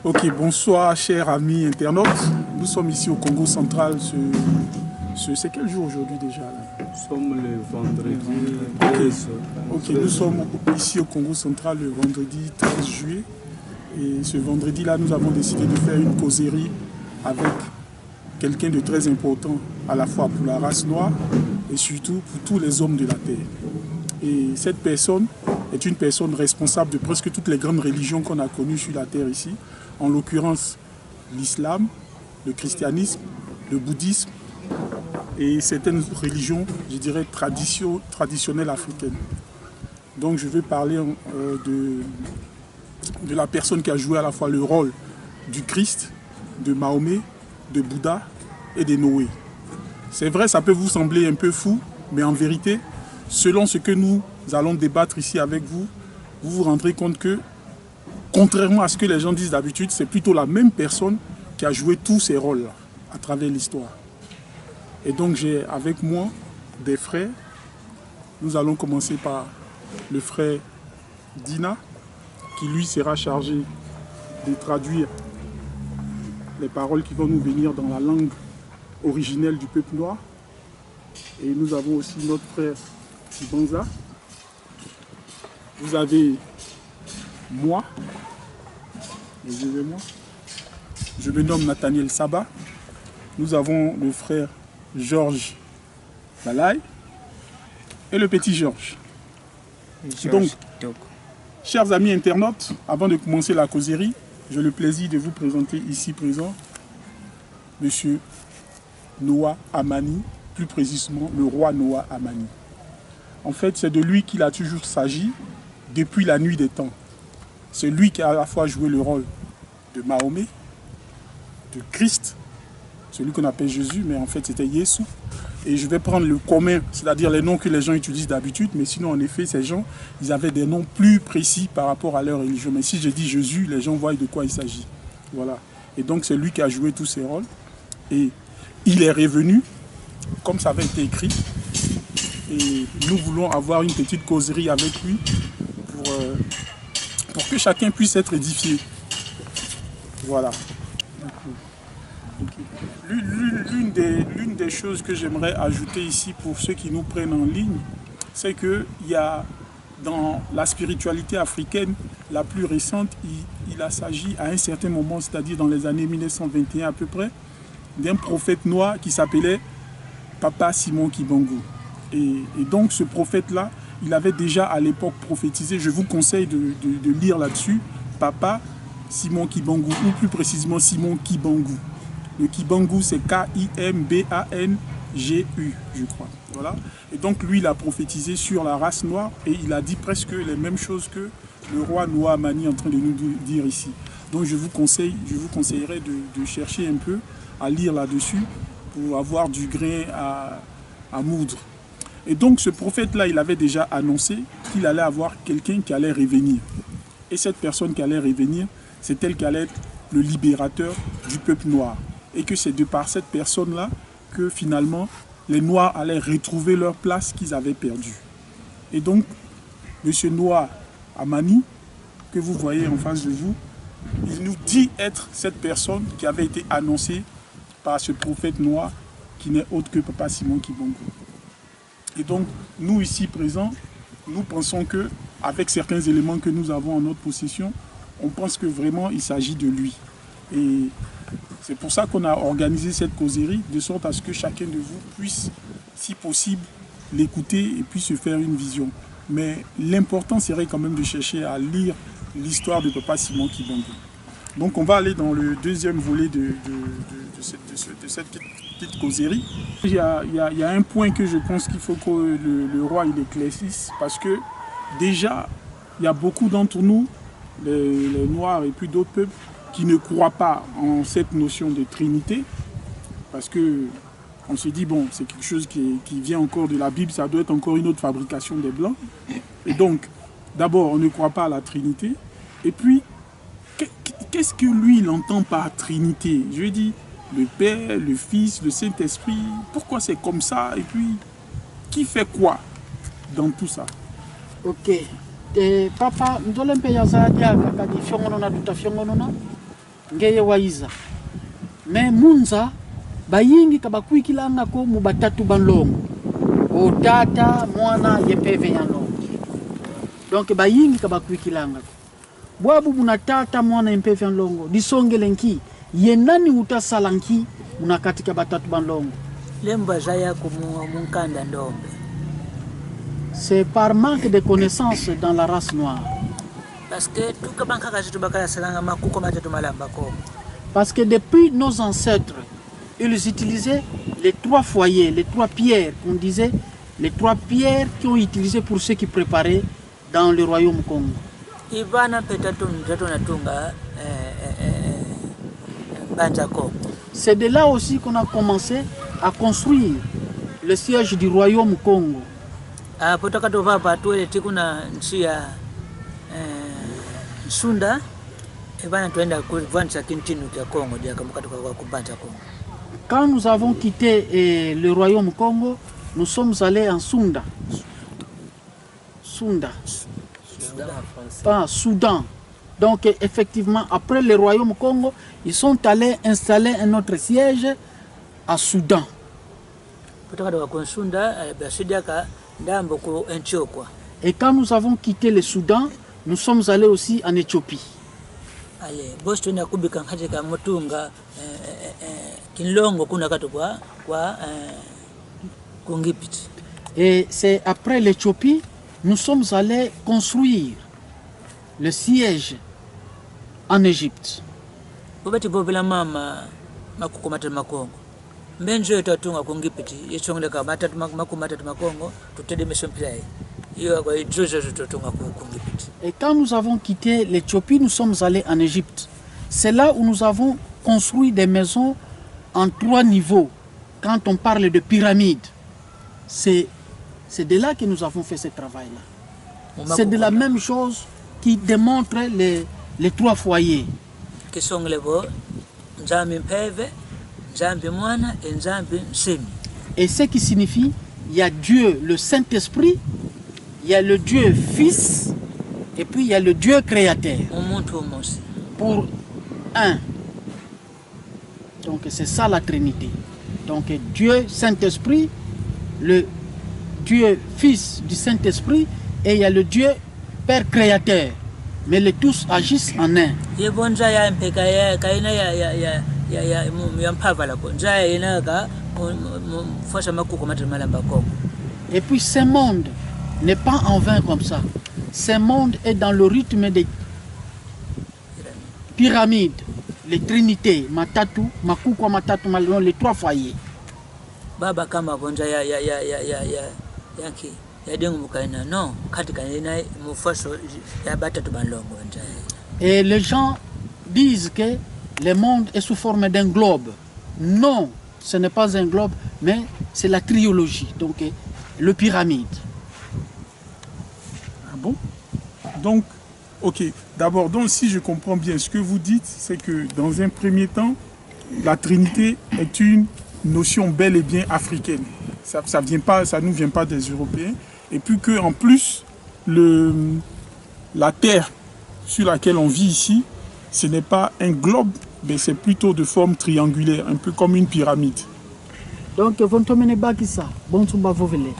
Ok, bonsoir chers amis internautes. Nous sommes ici au Congo central. C'est quel jour aujourd'hui déjà là? Nous sommes le vendredi 13. Ok, nous sommes ici au Congo central le vendredi 13 juillet. Et ce vendredi-là, nous avons décidé de faire une causerie avec quelqu'un de très important, à la fois pour la race noire et surtout pour tous les hommes de la terre. Et cette personne est une personne responsable de presque toutes les grandes religions qu'on a connues sur la terre ici. En l'occurrence, l'islam, le christianisme, le bouddhisme et certaines religions, je dirais, traditionnelles africaines. Donc je vais parler de la personne qui a joué à la fois le rôle du Christ, de Mahomet, de Bouddha et de Noé. C'est vrai, ça peut vous sembler un peu fou, mais en vérité, selon ce que nous allons débattre ici avec vous, vous vous rendrez compte que, contrairement à ce que les gens disent d'habitude, c'est plutôt la même personne qui a joué tous ces rôles-là à travers l'histoire. Et donc j'ai avec moi des frères. Nous allons commencer par le frère Dina, qui lui sera chargé de traduire les paroles qui vont nous venir dans la langue originelle du peuple noir. Et nous avons aussi notre frère Sibanza. Vous avez moi, je me nomme Nathaniel Saba. Nous avons le frère Georges Balaï et le petit Georges. Donc, chers amis internautes, avant de commencer la causerie, j'ai le plaisir de vous présenter ici présent Monsieur Noah Amani, plus précisément le roi Noah Amani. En fait, c'est de lui qu'il a toujours s'agi depuis la nuit des temps. C'est lui qui a à la fois joué le rôle de Mahomet, de Christ, celui qu'on appelle Jésus, mais en fait c'était Yesu. Et je vais prendre le commun, c'est-à-dire les noms que les gens utilisent d'habitude, mais sinon en effet ces gens, ils avaient des noms plus précis par rapport à leur religion. Mais si je dis Jésus, les gens voient de quoi il s'agit. Voilà. Et donc c'est lui qui a joué tous ces rôles. Et il est revenu, comme ça avait été écrit. Et nous voulons avoir une petite causerie avec lui pour que chacun puisse être édifié. Voilà. L'une des choses que j'aimerais ajouter ici pour ceux qui nous prennent en ligne, c'est qu'il y a dans la spiritualité africaine la plus récente, il a s'agi à un certain moment, c'est-à-dire dans les années 1921 à peu près, d'un prophète noir qui s'appelait Papa Simon Kibangu. Et donc ce prophète-là, il avait déjà à l'époque prophétisé, je vous conseille de lire là-dessus, Papa Simon Kibangu, ou plus précisément Simon Kibangu. Le Kibangu, c'est K-I-M-B-A-N-G-U, je crois. Voilà. Et donc lui, il a prophétisé sur la race noire et il a dit presque les mêmes choses que le roi Noah Amani est en train de nous dire ici. Donc je vous conseillerais de chercher un peu à lire là-dessus pour avoir du grain à moudre. Et donc ce prophète-là, il avait déjà annoncé qu'il allait avoir quelqu'un qui allait revenir. Et cette personne qui allait revenir, c'est elle qui allait être le libérateur du peuple noir. Et que c'est de par cette personne-là que finalement les Noirs allaient retrouver leur place qu'ils avaient perdue. Et donc, M. Noah Amani, que vous voyez en face de vous, il nous dit être cette personne qui avait été annoncée par ce prophète noir qui n'est autre que Papa Simon Kibangu. Et donc, nous ici présents, nous pensons que, avec certains éléments que nous avons en notre possession, on pense que vraiment il s'agit de lui. Et c'est pour ça qu'on a organisé cette causerie, de sorte à ce que chacun de vous puisse, si possible, l'écouter et puis se faire une vision. Mais l'important serait quand même de chercher à lire l'histoire de Papa Simon Kibangu. Donc on va aller dans le deuxième volet de cette petite causerie. Il y a un point que je pense qu'il faut que le roi il éclaircisse, parce que déjà, il y a beaucoup d'entre nous, les Noirs et puis d'autres peuples, qui ne croient pas en cette notion de Trinité, parce que on se dit, bon, c'est quelque chose qui vient encore de la Bible, ça doit être encore une autre fabrication des Blancs. Et donc, d'abord, on ne croit pas à la Trinité, et puis, qu'est-ce que lui, il entend par Trinité? Je lui dis, le Père, le Fils, le Saint-Esprit, pourquoi c'est comme ça? Et puis, qui fait quoi dans tout ça? Ok. papa ndolempe ya zaadi aka kadi fiongonona duta fiongonona ngeye waiza me munza bayingi kabakwikilanga ko mu batatu banlongo o tata mwana yepeve ya longo donc bayingi kabakwikilanga ko bwabu muna tata mwana yepeve ya longo disongelenki yenani utasalanki muna katika batatu banlongo lemba jaya ko munkanda ndombe. C'est par manque de connaissances dans la race noire. Parce que depuis nos ancêtres, ils utilisaient les 3 foyers, les 3 pierres, qu'on disait, les 3 pierres qui ont utilisé pour ceux qui préparaient dans le royaume Congo. C'est de là aussi qu'on a commencé à construire le siège du royaume Congo. Potaka tova patuele tikuna nchi ya Sunda ebana tuenda kuvanza kintinu ya Congo dia kamukatoka kwa kubanja Congo. Quand nous avons quitté le royaume Congo, nous sommes allés en Sunda. Soudan. Donc effectivement, après le royaume Congo, ils sont allés installer un autre siège à Soudan. Potaka kwa Sunda basidiaka. Et quand nous avons quitté le Soudan, nous sommes allés aussi en Éthiopie. Et c'est après l'Éthiopie, nous sommes allés construire le siège en Égypte. Et quand nous avons quitté l'Éthiopie, nous sommes allés en Égypte. C'est là où nous avons construit des maisons en 3 niveaux. Quand on parle de pyramides, c'est de là que nous avons fait ce travail-là. C'est de la même chose qui démontre les 3 foyers. Et ce qui signifie, il y a Dieu, le Saint-Esprit, il y a le Dieu Fils, et puis il y a le Dieu Créateur. Pour un. Donc c'est ça la Trinité. Donc Dieu, Saint-Esprit, le Dieu Fils du Saint-Esprit, et il y a le Dieu Père Créateur. Mais les tous agissent en un. Et puis ce monde n'est pas en vain comme ça. Ce monde est dans le rythme des pyramides, les trinités, Matatu, Makukwa Matatu, les 3 foyers. Baba kama bonja et les gens disent que le monde est sous forme d'un globe. Non, ce n'est pas un globe, mais c'est la triologie, donc le pyramide. Ah bon? Donc, ok. D'abord, donc si je comprends bien, ce que vous dites, c'est que dans un premier temps, la Trinité est une notion bel et bien africaine. Ça ne nous vient pas des Européens. Et puis qu'en plus, la terre sur laquelle on vit ici, ce n'est pas un globe, mais c'est plutôt de forme triangulaire, un peu comme une pyramide. Donc, vous tomez bakisa, bon tumba vovele.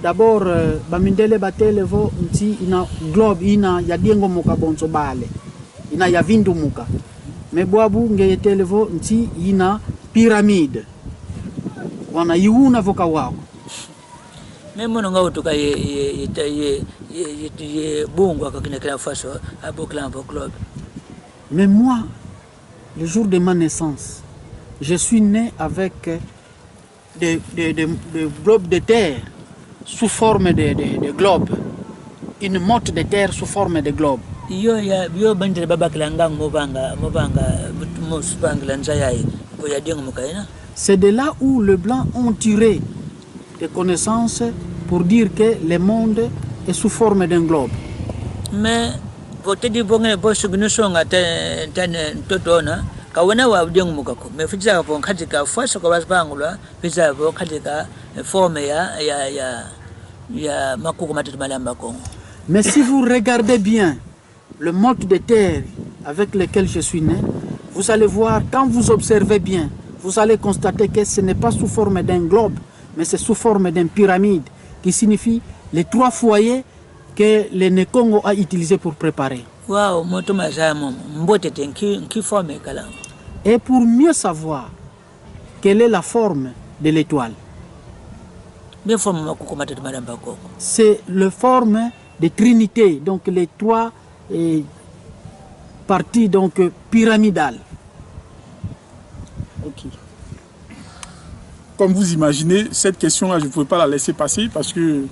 D'abord, bamindele batele vo nti ina globe ina ya diengo muka bonzo bale, ina ya vindu muka. Mais boabu ngeyetele vo nti ina pyramide. Wana yiuna voka wao. Même on a tout cas mais moi, le jour de ma naissance, je suis né avec des globes de terre sous forme de globes. Une motte de terre sous forme de globe. C'est de là où les Blancs ont tiré des connaissances pour dire que le monde est sous forme d'un globe. Mais vote di bonge bosu gnusonga ten totona kawana wa bdeng mukako me fitza ko katika fasa ko basbangula fitza ko katika forme ya makuko matatu malamba ko. Mais si vous regardez bien le mode de terre avec lequel je suis né, vous allez voir, quand vous observez bien, vous allez constater que ce n'est pas sous forme d'un globe, mais c'est sous forme d'une pyramide, qui signifie les 3 foyers que le Nekongo a utilisé pour préparer. Wow, Et pour mieux savoir quelle est la forme de l'étoile, c'est la forme de Trinité, donc les 3 parties donc, pyramidales. Ok. Comme vous imaginez, cette question-là, je ne pouvais pas la laisser passer parce que,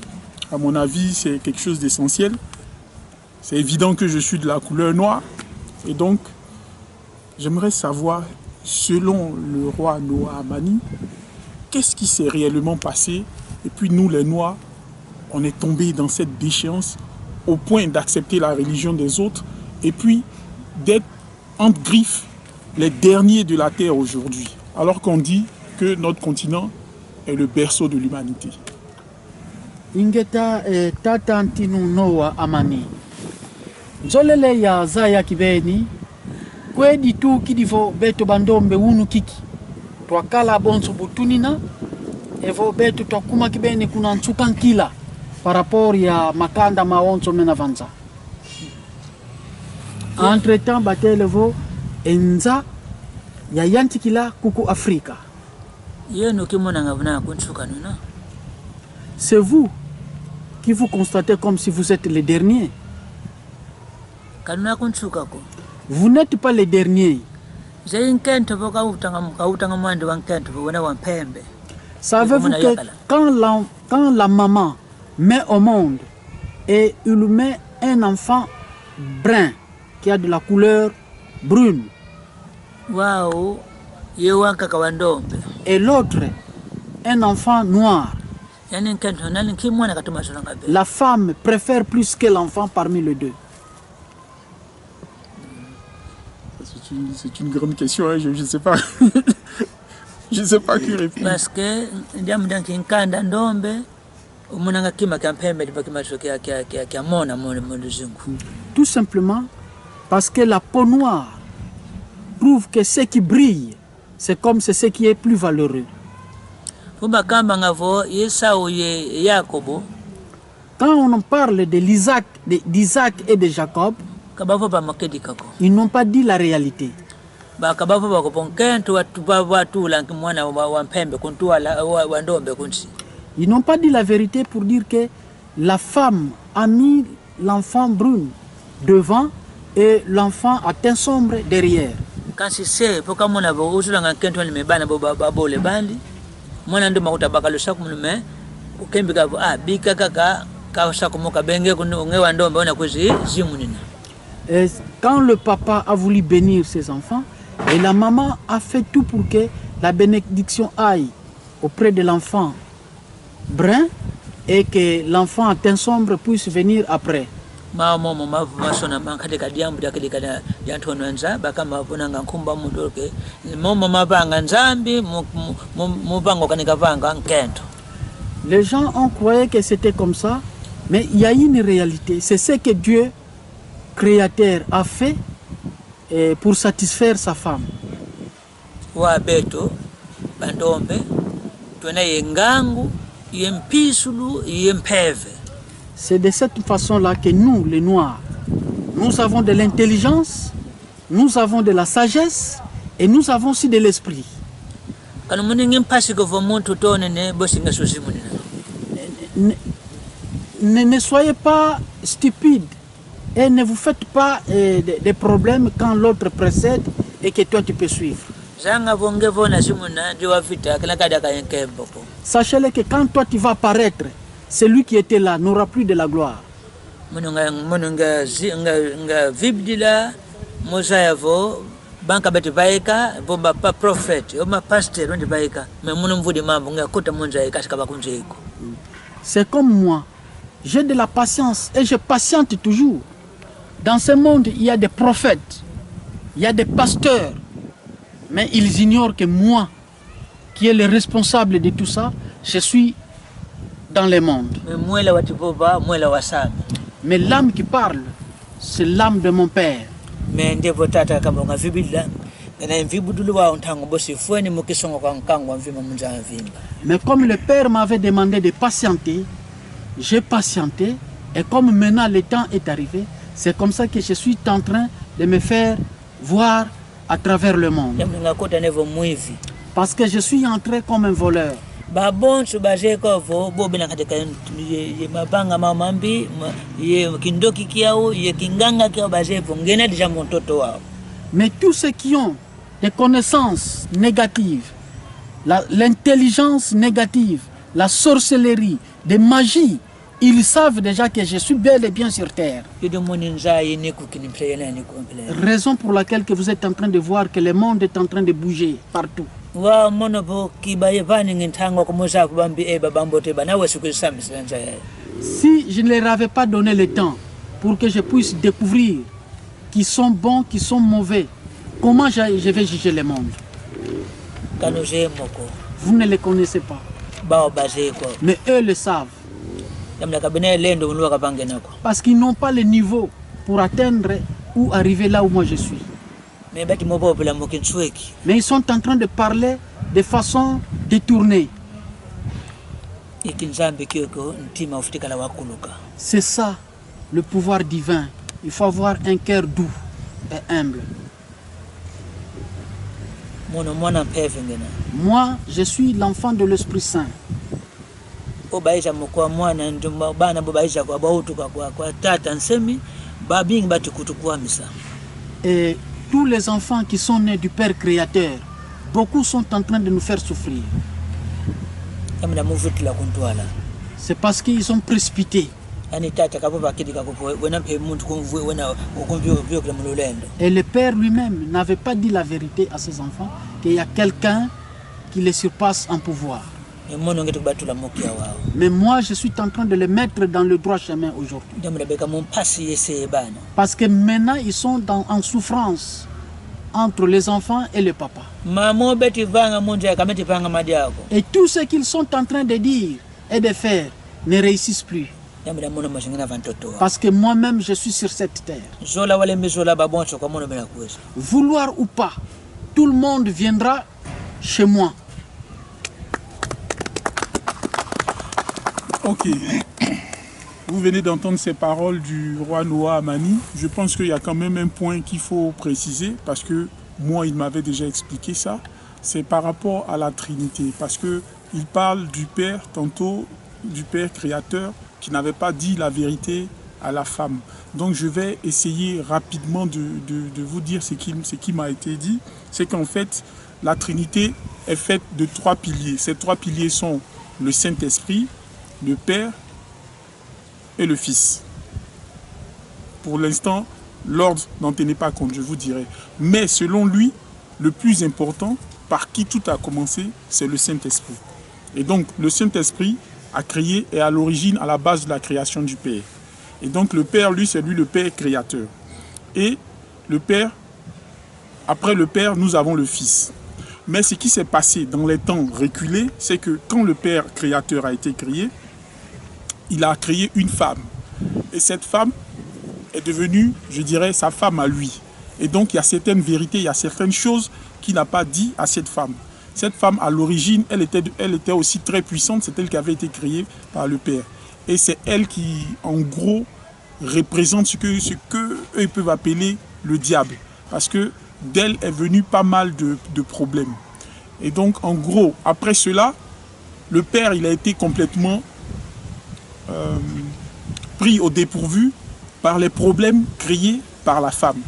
à mon avis, c'est quelque chose d'essentiel. C'est évident que je suis de la couleur noire. Et donc, j'aimerais savoir, selon le roi Noah Amani, qu'est-ce qui s'est réellement passé? Et puis nous, les Noirs, on est tombés dans cette déchéance au point d'accepter la religion des autres et puis d'être entre griffes les derniers de la terre aujourd'hui. Alors qu'on dit que notre continent est le berceau de l'humanité. Ingeta tatantinu Noah Amani. Zolele ya zaya kibeni kwedi tu kidivo beto bandombe unu kiki twakala bonso butunina evo beto twakuma kibeni kuna nsukankila par rapport ya makanda maonso menavanza. Entre temps batelevo enza ya yantikila kuku Afrika. C'est vous qui vous constatez comme si vous êtes les derniers. Vous n'êtes pas les derniers. Savez-vous que quand la maman met au monde et il met un enfant brun qui a de la couleur brune, et l'autre un enfant noir, la femme préfère plus que l'enfant parmi les deux. C'est une grande question, hein, je ne sais pas. Je ne sais pas qui répondre. Parce que tout simplement parce que la peau noire prouve que ce qui brille, c'est comme c'est ce qui est plus valeureux. Quand on parle d'Isaac et de Jacob, ils n'ont pas dit la réalité. Ils n'ont pas dit la vérité pour dire que la femme a mis l'enfant brun devant et l'enfant à teint sombre derrière. Et quand le papa a voulu bénir ses enfants, et la maman a fait tout pour que la bénédiction aille auprès de l'enfant brun et que l'enfant à teint sombre puisse venir après. Les gens ont cru que c'était comme ça, mais il y a une réalité. C'est ce que Dieu, créateur, a fait pour satisfaire sa femme. C'est de cette façon-là que nous, les Noirs, nous avons de l'intelligence, nous avons de la sagesse et nous avons aussi de l'esprit. Ne soyez pas stupides et ne vous faites pas des problèmes quand l'autre précède et que toi tu peux suivre. Sachez-le que quand toi tu vas apparaître, celui qui était là n'aura plus de la gloire. C'est comme moi, j'ai de la patience et je patiente toujours. Dans ce monde, il y a des prophètes, il y a des pasteurs, mais ils ignorent que moi, qui est le responsable de tout ça, je suis dans le monde. Mais l'âme qui parle, c'est l'âme de mon père. Mais ndivyo tata kama ngavibila na mvibudulu wa ntango bosi fueni mukisongo kwa nkango mvima munja mvimba. Mais comme le père m'avait demandé de patienter, j'ai patienté. Et comme maintenant le temps est arrivé, c'est comme ça que je suis en train de me faire voir à travers le monde. Parce que je suis entré comme un voleur. Mais tous ceux qui ont des connaissances négatives, l'intelligence négative, la sorcellerie, des magies, ils savent déjà que je suis bel et bien sur terre. Raison pour laquelle que vous êtes en train de voir que le monde est en train de bouger partout. Si je ne leur avais pas donné le temps pour que je puisse découvrir qui sont bons, qui sont mauvais, comment je vais juger le monde? Vous ne les connaissez pas. Mais eux le savent. Parce qu'ils n'ont pas le niveau pour atteindre ou arriver là où moi je suis. Mais ils sont en train de parler de façon détournée. C'est ça, le pouvoir divin. Il faut avoir un cœur doux et humble. Moi, je suis l'enfant de l'Esprit Saint. Et tous les enfants qui sont nés du Père Créateur, beaucoup sont en train de nous faire souffrir. C'est parce qu'ils sont précipités. Et le Père lui-même n'avait pas dit la vérité à ses enfants, qu'il y a quelqu'un qui les surpasse en pouvoir. Mais moi, je suis en train de les mettre dans le droit chemin aujourd'hui. Parce que maintenant, ils sont en souffrance entre les enfants et le papa. Et tout ce qu'ils sont en train de dire et de faire ne réussissent plus. Parce que moi-même, je suis sur cette terre. Vouloir ou pas, tout le monde viendra chez moi. Ok. Vous venez d'entendre ces paroles du roi Noah Amani. Je pense qu'il y a quand même un point qu'il faut préciser, parce que moi, il m'avait déjà expliqué ça. C'est par rapport à la Trinité. Parce qu'il parle du Père, tantôt du Père créateur, qui n'avait pas dit la vérité à la femme. Donc je vais essayer rapidement de vous dire ce qui m'a été dit. C'est qu'en fait, la Trinité est faite de 3 piliers. Ces 3 piliers sont le Saint-Esprit, le Père et le Fils. Pour l'instant, l'ordre n'en tenait pas compte, je vous dirai. Mais selon lui, le plus important, par qui tout a commencé, c'est le Saint-Esprit. Et donc, le Saint-Esprit a créé et à l'origine, à la base de la création du Père. Et donc, le Père, lui, c'est lui le Père créateur. Et le Père, après le Père, nous avons le Fils. Mais ce qui s'est passé dans les temps reculés, c'est que quand le Père créateur a été créé, il a créé une femme. Et cette femme est devenue, je dirais, sa femme à lui. Et donc, il y a certaines vérités, il y a certaines choses qu'il n'a pas dit à cette femme. Cette femme, à l'origine, elle était aussi très puissante. C'est elle qui avait été créée par le Père. Et c'est elle qui, en gros, représente ce que eux peuvent appeler le diable. Parce que d'elle est venu pas mal de problèmes. Et donc, en gros, après cela, le Père, il a été complètement pris au dépourvu par les problèmes créés par la femme.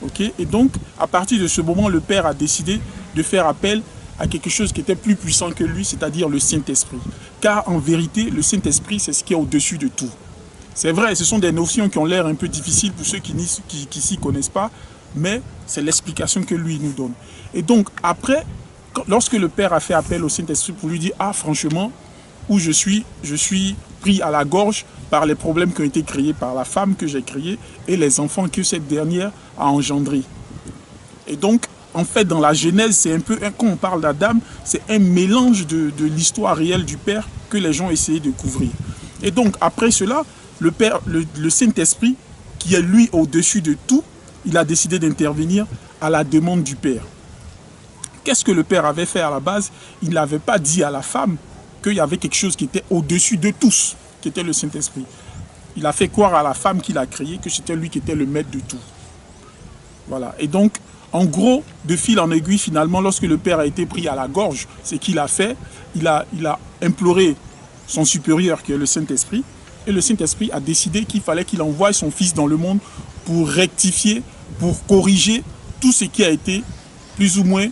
Okay? Et donc, à partir de ce moment, le Père a décidé de faire appel à quelque chose qui était plus puissant que lui, c'est-à-dire le Saint-Esprit. Car en vérité, le Saint-Esprit, c'est ce qui est au-dessus de tout. C'est vrai, ce sont des notions qui ont l'air un peu difficiles pour ceux qui s'y connaissent pas, mais c'est l'explication que lui nous donne. Et donc, après, lorsque le Père a fait appel au Saint-Esprit pour lui dire « Ah, franchement, où je suis pris à la gorge par les problèmes qui ont été créés par la femme que j'ai créée et les enfants que cette dernière a engendrés. » Et donc, en fait, dans la Genèse, c'est un peu, quand on parle d'Adam, c'est un mélange de l'histoire réelle du Père que les gens essayaient de couvrir. Et donc, après cela, le Père, le Saint-Esprit, qui est lui au-dessus de tout, il a décidé d'intervenir à la demande du Père. Qu'est-ce que le Père avait fait à la base? Il n'avait pas dit à la femme qu'il y avait quelque chose qui était au-dessus de tous, qui était le Saint-Esprit. Il a fait croire à la femme qu'il a créée que c'était lui qui était le maître de tout. Voilà. Et donc, en gros, de fil en aiguille, finalement, lorsque le Père a été pris à la gorge, c'est qu'il a fait, il a imploré son supérieur, qui est le Saint-Esprit, et le Saint-Esprit a décidé qu'il fallait qu'il envoie son Fils dans le monde pour rectifier, pour corriger tout ce qui a été, plus ou moins,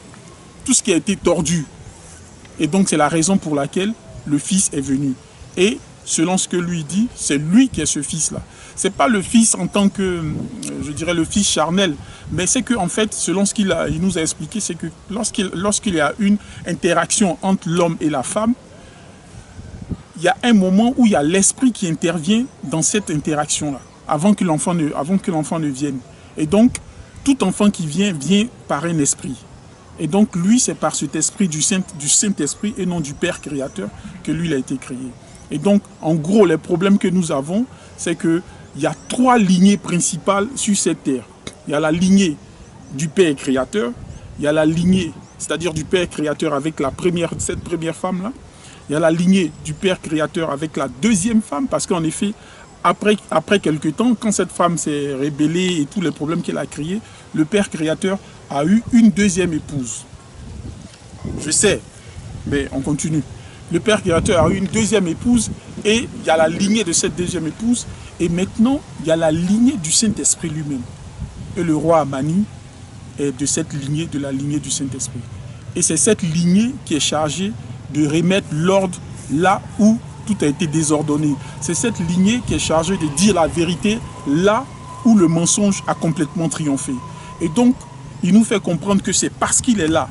tout ce qui a été tordu. Et donc, c'est la raison pour laquelle le Fils est venu. Et selon ce que lui dit, c'est lui qui est ce Fils-là. Ce n'est pas le Fils en tant que, je dirais, le Fils charnel, mais c'est qu'en fait, selon ce qu'il nous a expliqué, c'est que lorsqu'il y a une interaction entre l'homme et la femme, il y a un moment où il y a l'esprit qui intervient dans cette interaction-là, avant que l'enfant ne vienne. Et donc, tout enfant qui vient par un esprit. Et donc, lui, c'est par cet esprit du Saint-Esprit et non du Père créateur que lui, il a été créé. Et donc, en gros, les problèmes que nous avons, c'est qu'il y a 3 lignées principales sur cette terre. Il y a la lignée du Père créateur, il y a la lignée, c'est-à-dire du Père créateur avec cette première femme-là. Il y a la lignée du Père créateur avec la deuxième femme, parce qu'en effet, après quelque temps, quand cette femme s'est rébellée et tous les problèmes qu'elle a créés, le Père créateur a eu une deuxième épouse. Je sais, mais on continue. Le Père créateur a eu une deuxième épouse et il y a la lignée de cette deuxième épouse. Et maintenant, il y a la lignée du Saint-Esprit lui-même. Et le roi Amani est de la lignée du Saint-Esprit. Et c'est cette lignée qui est chargée de remettre l'ordre là où tout a été désordonné. C'est cette lignée qui est chargée de dire la vérité là où le mensonge a complètement triomphé. Et donc, il nous fait comprendre que c'est parce qu'il est là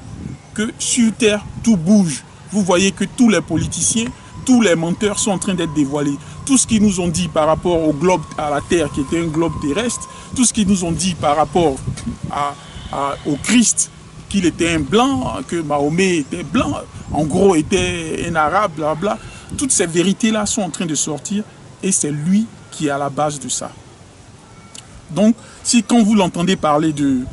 que sur terre, tout bouge. Vous voyez que tous les politiciens, tous les menteurs sont en train d'être dévoilés. Tout ce qu'ils nous ont dit par rapport au globe, à la terre qui était un globe terrestre, tout ce qu'ils nous ont dit par rapport au Christ, qu'il était un blanc, que Mahomet était blanc, en gros était un arabe, blablabla. Toutes ces vérités-là sont en train de sortir et c'est lui qui est à la base de ça. Donc, si quand vous l'entendez parler du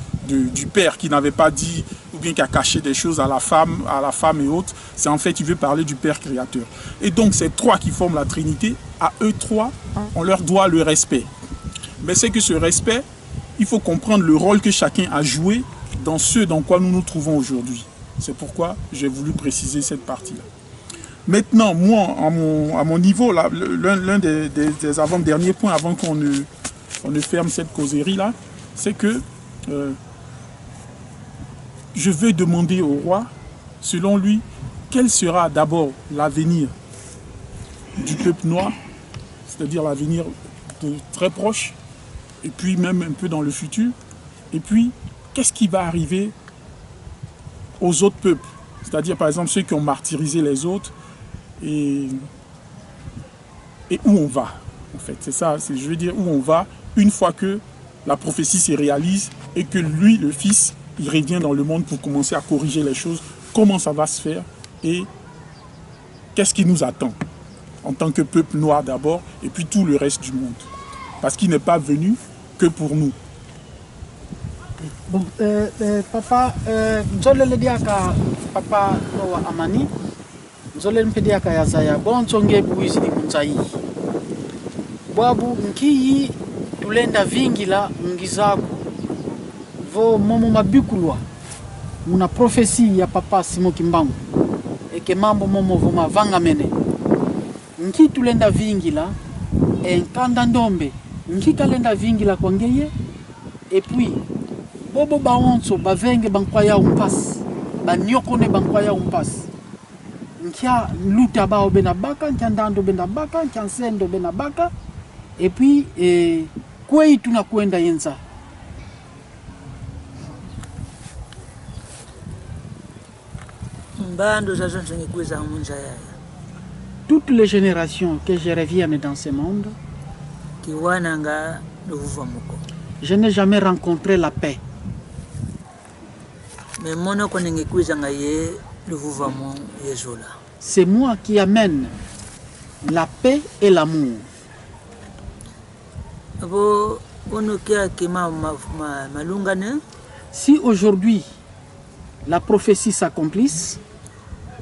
Père qui n'avait pas dit ou bien qui a caché des choses à la femme et autres, c'est en fait, il veut parler du Père créateur. Et donc, ces 3 qui forment la Trinité, à eux 3, on leur doit le respect. Mais c'est que ce respect, il faut comprendre le rôle que chacun a joué dans ce dans quoi nous nous trouvons aujourd'hui. C'est pourquoi j'ai voulu préciser cette partie-là. Maintenant, moi, à mon niveau, l'un des avant-derniers points avant qu'on ne ferme cette causerie-là, c'est que je veux demander au roi, selon lui, quel sera d'abord l'avenir du peuple noir, c'est-à-dire l'avenir très proche, et puis même un peu dans le futur, et puis qu'est-ce qui va arriver aux autres peuples, c'est-à-dire par exemple ceux qui ont martyrisé les autres, et où on va, en fait. C'est ça, je veux dire où on va une fois que la prophétie se réalise et que lui, le Fils, il revient dans le monde pour commencer à corriger les choses, comment ça va se faire et qu'est-ce qui nous attend en tant que peuple noir d'abord et puis tout le reste du monde. Parce qu'il n'est pas venu que pour nous. Bon, papa, nzolele diaka papa Noah Amani, nzolele mpediaka ya zaya, bon chonge buizi ni kunzai. Babu nkiyi tulenda vingi la ngizaku vo momo mabikulwa muna profesi ya papa Simon Kimbangu eke mambo momo vo mavanga mene nki tulenda vingi la enkanda ndombe nki kalenda vingi la kwangeye et puis bobo baonso bavenge bankwaya umpas banyokone bankwaya umpas nkia luta bao bena baka nkia ndando bena baka nkia nsendo bena baka et puis kwei tunakwenda yenza. Toutes les générations que je revienne dans ce monde, je n'ai jamais rencontré la paix. C'est moi qui amène la paix et l'amour. abo unu kia kima malungane. Si aujourd'hui la prophétie s'accomplisse,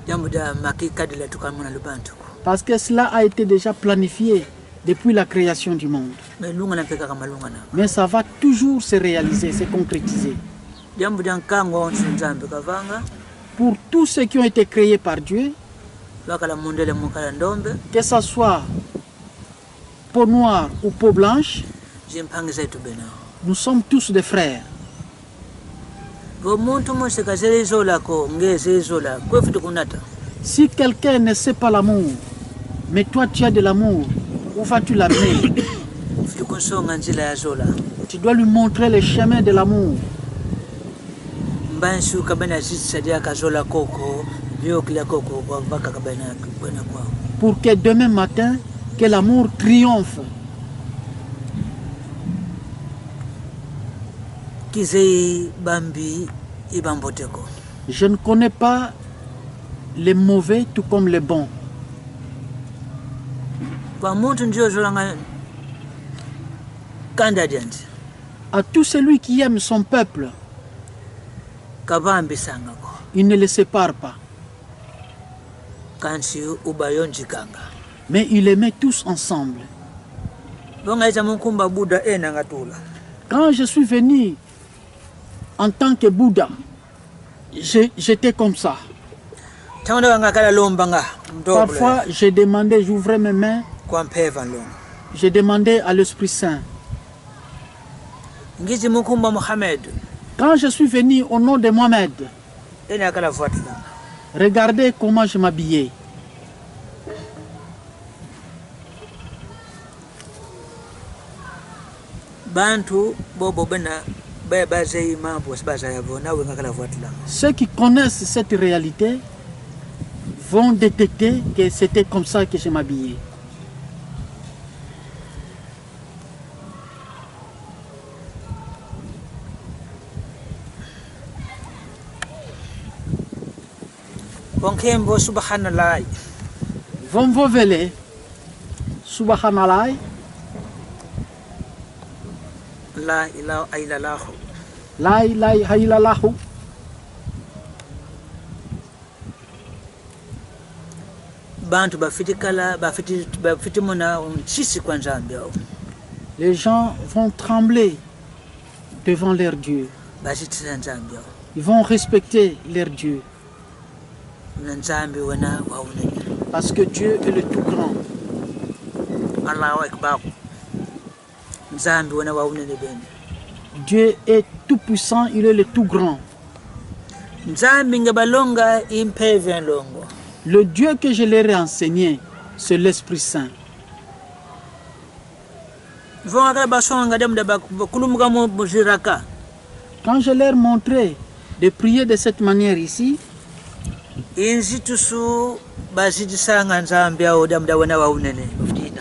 Jambo da makikadi la tukamuna lubantu. parce que cela a été déjà planifié depuis la création du monde. Melunga peka kama lungana. Mais ça va toujours se réaliser, se concrétiser. Jambo da nkango nzambe kavanga. Pour tous ceux qui ont été créés par Dieu, Bakala mondele mukala ndombe. que ce soit peau noire ou peau blanche, Jimpangi zetu bena. nous sommes tous des frères. Bo muntu mose kazele zola ko ngeze zola. Kwa fitu kunata. Si quelqu'un ne sait pas l'amour, mais toi tu as de l'amour, où vas-tu l'amener? Fitu kunsonga nzila ya zola. Tu dois lui montrer le chemin de l'amour. Mbansu kabena sadia kazola koko. Vio kila koko kwa baka kabena kwena kwao. Pour que demain matin, que l'amour triomphe. Kizei bambi ibamboteko. Je ne connais pas les mauvais tout comme les bons. Kwa muntu ndio zolanga kandadianti. À tout celui qui aime son peuple, Kabambi sangako. il ne le sépare pas. Kansi ubayonji kanga. Mais il les met tous ensemble. Bonga ita munkumba Buddha ena ngatula. Quand je suis venu en tant que Bouddha, j'étais comme ça. Tawanda ngakala lomba nga. Parfois, j'ai demandé, j'ouvrais mes mains, Kwa mpeva lomba. j'ai demandé à l'Esprit Saint. Ngizi munkumba Muhammad. Quand je suis venu au nom de Mohamed, Ena akala fuatila. regardez comment je m'habillais. Bantu bobo bena bazei mambo sibaza yavo nawe ngakala fuatila. Ceux qui connaissent cette réalité vont détecter que c'était comme ça que je m'habillais. Bonkembo subhanallah. Vont vous vele, subhanallah, La ilaha illallah. la ilaha illallah. Bantu bafitikala bafitimona sisi kwa nzambi au. Les gens vont trembler devant leur Dieu. Basitira nzambi au. Ils vont respecter leur Dieu. Nzambi wana waunene. Parce que Dieu est le tout grand. Allahu akbar. Nzambi wana waunene bene. Dieu est tout puissant, il est le tout grand. Nzambi ngabalonga impeve longo. Le Dieu que je leur ai enseigné, c'est l'Esprit Saint. Vonga basonga demda bakulumuka mo muziraka. Quand je leur montrais de prier de cette manière ici, Inzi tusu basijisanga nzambi au demda wana waunene.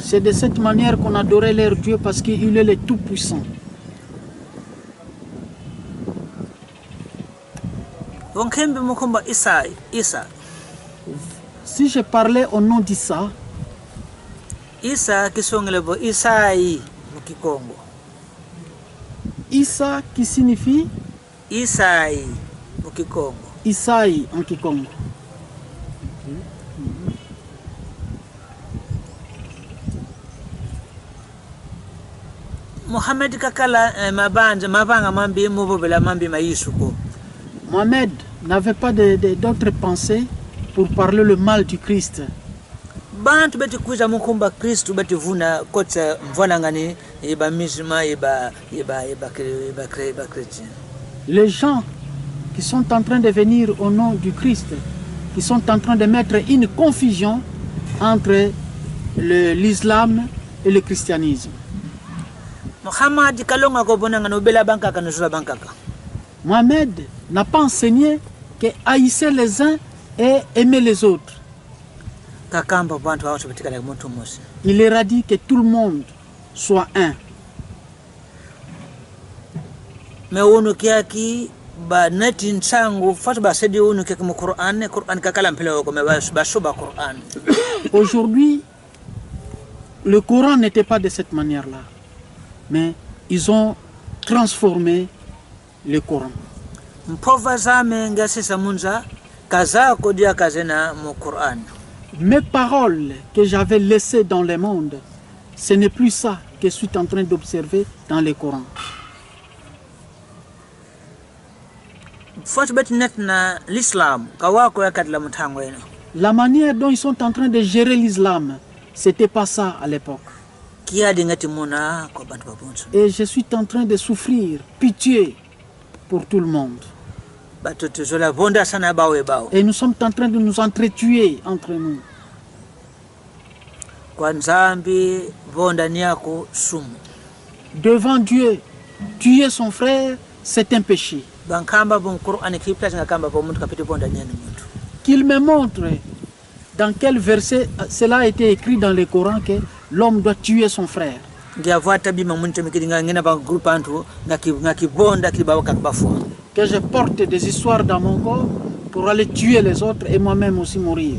c'est de cette manière qu'on adorait leur Dieu parce qu'il est le tout puissant. Vonkembe mukumba Isa. Si je parlais au nom d'Issa, Isa kisongelebo Isai mukikongo. Issa qui signifie Isai mukikongo. Isaï en Kikongo. Muhammad kakala mabanga mambi mubobela mambi maisuko. Mohamed n'avait pas d'autres pensées pour parler le mal du Christ. Bantu beti kuza mukumba Kristu beti vuna kota mvona ngani iba misma iba chrétien. Les gens qui sont en train de venir au nom du Christ, qui sont en train de mettre une confusion entre l'islam et le christianisme. Muhammad kalonga ko bonanga no bela bankaka no sula bankaka. Mohamed n'a pas enseigné que haïsser les uns et aimer les autres. Kakamba bantu hao tubitikala muntu mosi. Il leur a dit que tout le monde soit un. Me wono kiaki ba neti nsangu fatu ba sedi wono kiaki mu Qur'an kakala mpele ko me ba shuba Qur'an. Aujourd'hui, le Coran n'était pas de cette manière-là. mais ils ont transformé le Coran. Mes paroles que j'avais laissées dans le monde, ce n'est plus ça que je suis en train d'observer dans le Coran. La manière dont ils sont en train de gérer l'islam, c'était pas ça à l'époque. Et je suis en train de souffrir, pitié pour tout le monde. Et nous sommes en train de nous entretuer entre nous. Devant Dieu, tuer son frère, c'est un péché. Qu'il me montre dans quel verset cela a été écrit dans le Coran que l'homme doit tuer son frère. Que je porte des histoires dans mon corps pour aller tuer les autres et moi-même aussi mourir.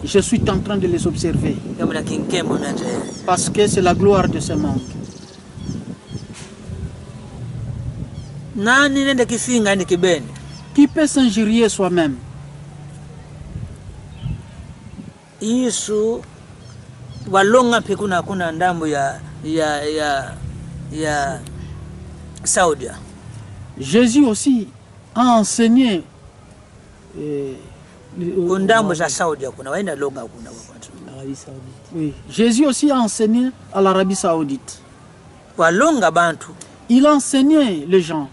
Je suis en train de les observer parce que c'est la gloire de ce monde. Qui peut s'injurier soi-même? Jésus aussi a enseigné oui. Jésus aussi a enseigné à l'Arabie Saoudite. Il a enseigné les gens.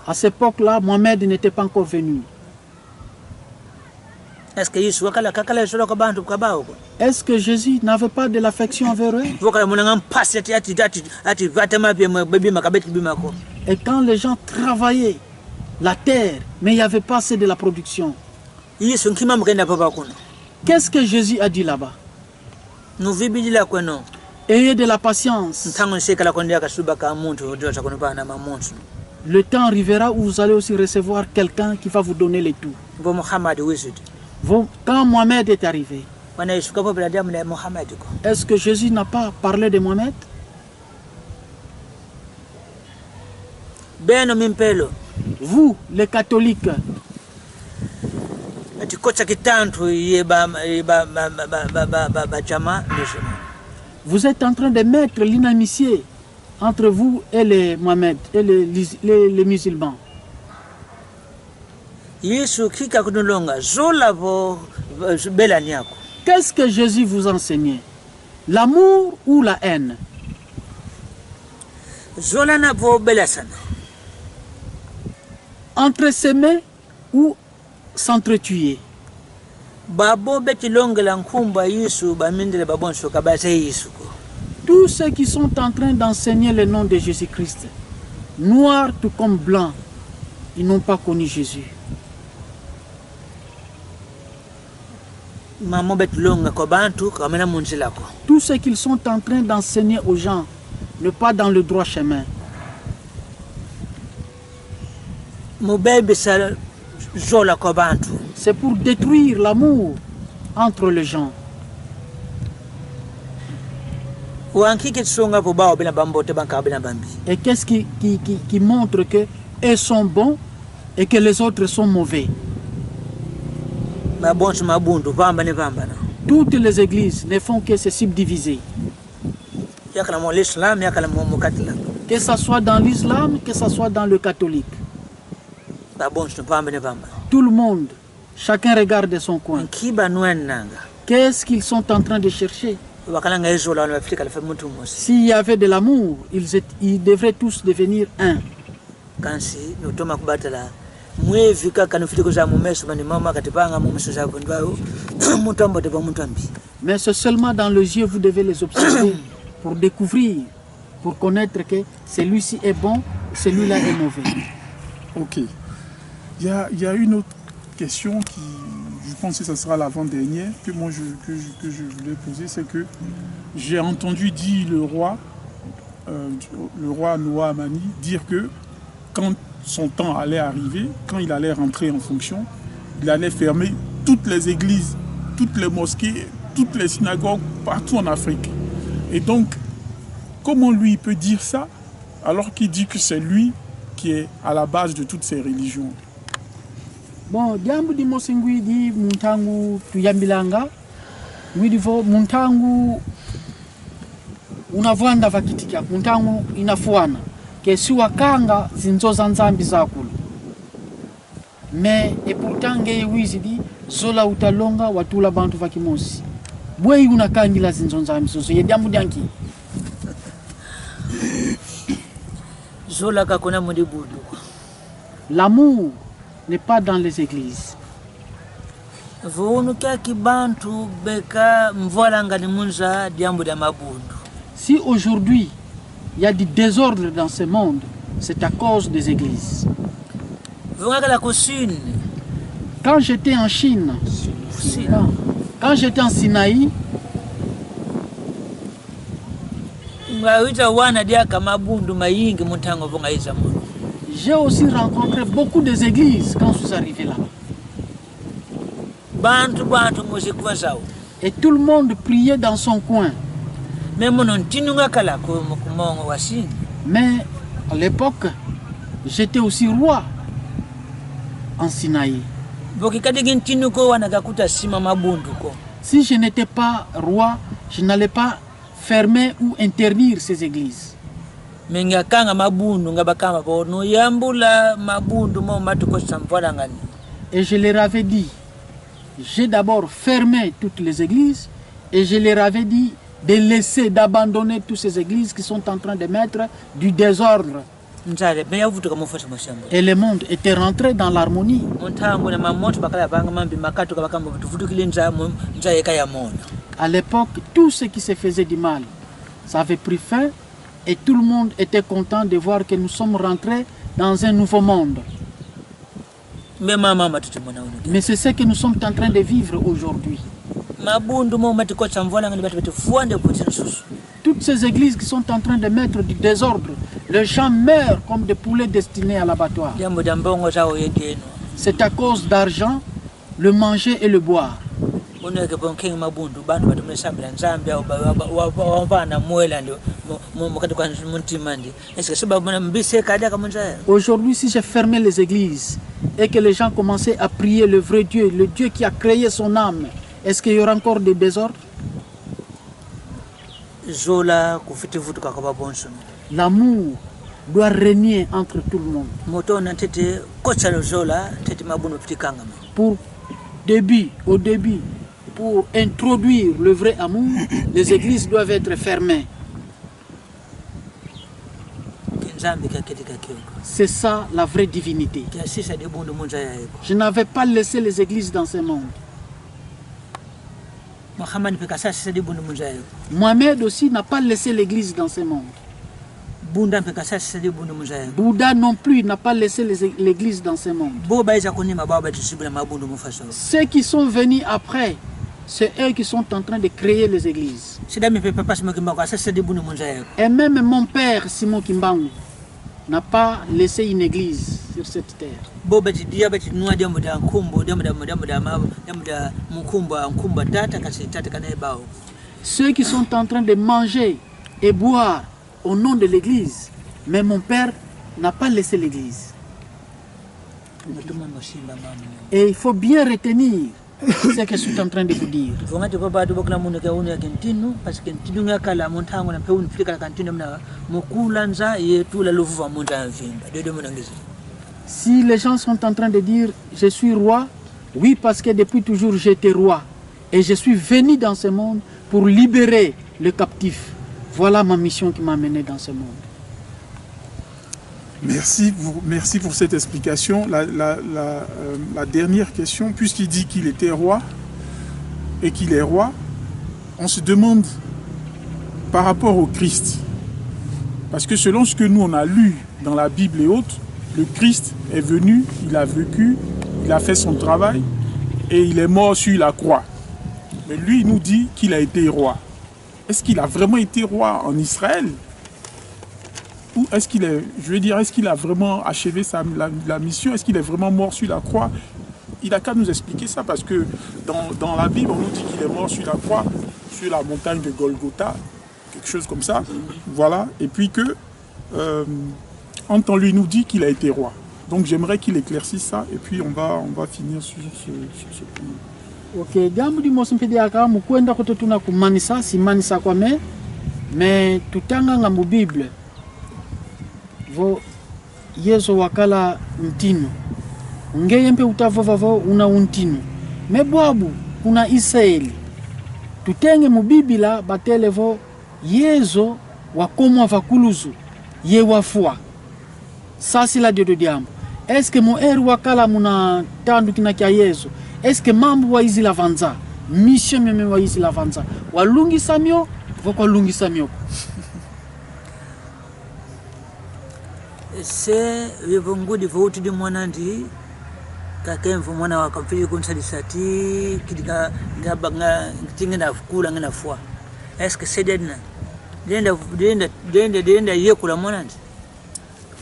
À cette époque-là, Mohamed n'était pas encore venu. Est-ce que Jésus n'avait pas de l'affection envers eux? Et quand les gens travaillaient la terre, mais il n'y avait pas assez de la production, qu'est-ce que Jésus a dit là-bas? Ayez de la patience. Le temps arrivera où vous allez aussi recevoir quelqu'un qui va vous donner les tout. Quand Mohamed est arrivé, est-ce que Jésus n'a pas parlé de Mohamed? Vous, les catholiques, vous êtes en train de mettre l'inamitié entre vous et les Mohamed et les musulmans. Qu'est-ce que Jésus vous enseignait? L'amour ou la haine? Entre-s'aimer ou s'entretuer? Tous ceux qui sont en train d'enseigner le nom de Jésus-Christ, noirs tout comme blancs, ils n'ont pas connu Jésus. Tout ce qu'ils sont en train d'enseigner aux gens n'est pas dans le droit chemin. C'est pour détruire l'amour entre les gens. Et qu'est-ce qui montre qu'ils sont bons et que les autres sont mauvais? Toutes les églises ne font que se subdiviser. Que ce soit dans l'islam, que ce soit dans le catholique. Tout le monde, chacun regarde de son coin. Qu'est-ce qu'ils sont en train de chercher? S'il y avait de l'amour, ils devraient tous devenir un. Mais c'est seulement dans les yeux, vous devez les observer pour découvrir, pour connaître que celui-ci est bon, celui-là est mauvais. Ok. Il y a une autre question qui, je pense que ce sera l'avant-dernière, que moi je voulais poser, c'est que j'ai entendu dire le roi Noah Amani dire que quand son temps allait arriver, quand il allait rentrer en fonction, il allait fermer toutes les églises, toutes les mosquées, toutes les synagogues partout en Afrique. Et donc, comment lui peut dire ça alors qu'il dit que c'est lui qui est à la base de toutes ces religions? Bon, jambo di mosingwi di muntangu tuyambilanga, widivo muntangu unavwanda vakitika, muntangu inafuana, kesi wakanga zinzoza nzambi zakulu. Mais et pourtant ngeye wizidi zola utalonga watula bantu vakimosi. Bwei unakangila zinzonzambi soso ye jambo dyanki. Zola kakona mudibudu. L'amour n'est pas dans les églises. Si aujourd'hui il y a du désordre dans ce monde, c'est à cause des églises. Quand j'étais en Chine, quand j'étais en Sinaï, j'ai aussi rencontré beaucoup des églises quand je suis arrivé là. Et tout le monde priait dans son coin. Mais à l'époque, j'étais aussi roi en Sinaï. Si je n'étais pas roi, je n'allais pas fermer ou interdire ces églises. Et je leur avais dit, j'ai d'abord fermé toutes les églises et je leur avais dit de laisser, d'abandonner toutes ces églises qui sont en train de mettre du désordre. Et le monde était rentré dans l'harmonie. À l'époque, tout ce qui se faisait du mal, ça avait pris fin et tout le monde était content de voir que nous sommes rentrés dans un nouveau monde. Mais c'est ce que nous sommes en train de vivre aujourd'hui. Toutes ces églises qui sont en train de mettre du désordre, les gens meurent comme des poulets destinés à l'abattoir. C'est à cause d'argent, le manger et le boire. Aujourd'hui, si j'ai fermé les églises et que les gens commençaient à prier le vrai Dieu, le Dieu qui a créé son âme, est-ce qu'il y aura encore des désordres? L'amour doit régner entre tout le monde. Au début, pour introduire le vrai amour, les églises doivent être fermées. C'est ça la vraie divinité. Je n'avais pas laissé les églises dans ce monde. Mohamed aussi n'a pas laissé l'église dans ce monde. Bouddha non plus n'a pas laissé l'église dans ce monde. Ceux qui sont venus après, c'est eux qui sont en train de créer les églises. Et même mon père, Simon Kimbangu, n'a pas laissé une église sur cette terre. Ceux qui sont en train de manger et boire au nom de l'église, mais mon père n'a pas laissé l'église. Et il faut bien retenir ce que je suis en train de vous dire. Si les gens sont en train de dire je suis roi, oui, parce que depuis toujours j'étais roi et je suis venu dans ce monde pour libérer les captifs. Voilà ma mission qui m'a mené dans ce monde. Merci pour cette explication. La dernière question, puisqu'il dit qu'il était roi et qu'il est roi, on se demande par rapport au Christ. Parce que selon ce que nous on a lu dans la Bible et autres, le Christ est venu, il a vécu, il a fait son travail et il est mort sur la croix. Mais lui, il nous dit qu'il a été roi. Est-ce qu'il a vraiment été roi en Israël? Ou est-ce qu'il est, je veux dire, est-ce qu'il a vraiment achevé la mission? Est-ce qu'il est vraiment mort sur la croix? il a qu'à nous expliquer ça, parce que dans la Bible, on nous dit qu'il est mort sur la croix, sur la montagne de Golgotha, quelque chose comme ça, voilà, et puis que, en temps lui nous dit qu'il a été roi. Donc j'aimerais qu'il éclaircisse ça, et puis on va finir sur ce point. Ok, jambo di mosimpedi aka mukwenda kote tuna kumanisa si manisa kwa me tutanga nga mu Bible vo Yesu wakala ntino ngeye mpe utavovavo una untino me bwabu kuna Israeli tutenge mu Biblia batele vo Yesu wakomwa vakuluzu ye wafua sasi la de diambo. Est-ce que mon eri wakala muna tandu kina kia Yesu? Est-ce que mambo wa izi la vanza? Mission meme wa izi la vanza. Walungi samio, voko lungi samio. Se vivungudi vouti di mwanandi kakemvu mwana wakamfili kunsalisati kidika ngabanga tingena kula ngena fwa. Est-ce que c'est dedna? Denda yekula mwanandi.